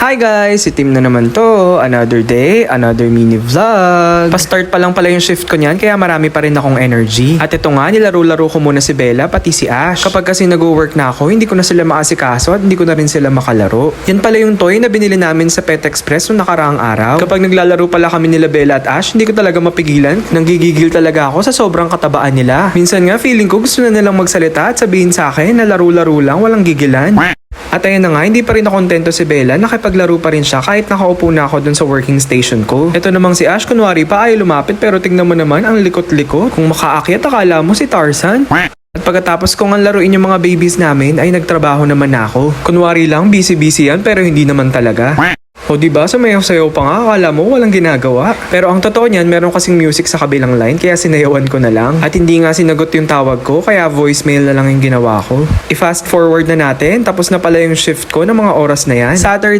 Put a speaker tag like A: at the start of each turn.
A: Hi guys! Si Tim na naman to. Another day, another mini vlog. Pa-start pa lang pala yung shift ko niyan kaya marami pa rin akong energy. At ito nga, nilaro-laro ko muna si Bella pati si Ash. Kapag kasi nag-work na ako, hindi ko na sila maasikaso at hindi ko na rin sila makalaro. Yan pala yung toy na binili namin sa Pet Express noong nakaraang araw. Kapag naglalaro pala kami nila Bella at Ash, hindi ko talaga mapigilan. Nanggigigil talaga ako sa sobrang katabaan nila. Minsan nga feeling ko gusto na nilang magsalita at sabihin sa akin na laro-laro lang, walang gigilan. At ayun na nga, hindi pa rin nakontento si Bella, nakipaglaro pa rin siya kahit nakaupo na ako dun sa working station ko. Ito namang si Ash, kunwari pa ay lumapit pero tignan mo naman ang likot-likot. Kung makaakyat, akala mo si Tarzan. At pagkatapos kong ang laruin yung mga babies namin ay nagtrabaho naman ako. Kunwari lang, busy-busy yan pero hindi naman talaga. O diba, sumayaw-sayaw pa nga, akala mo walang ginagawa. Pero ang totoo niyan, meron kasing music sa kabilang line kaya sinayawan ko na lang. At hindi nga sinagot yung tawag ko kaya voicemail na lang yung ginawa ko. I-fast forward na natin, tapos na pala yung shift ko ng mga oras na yan. Saturday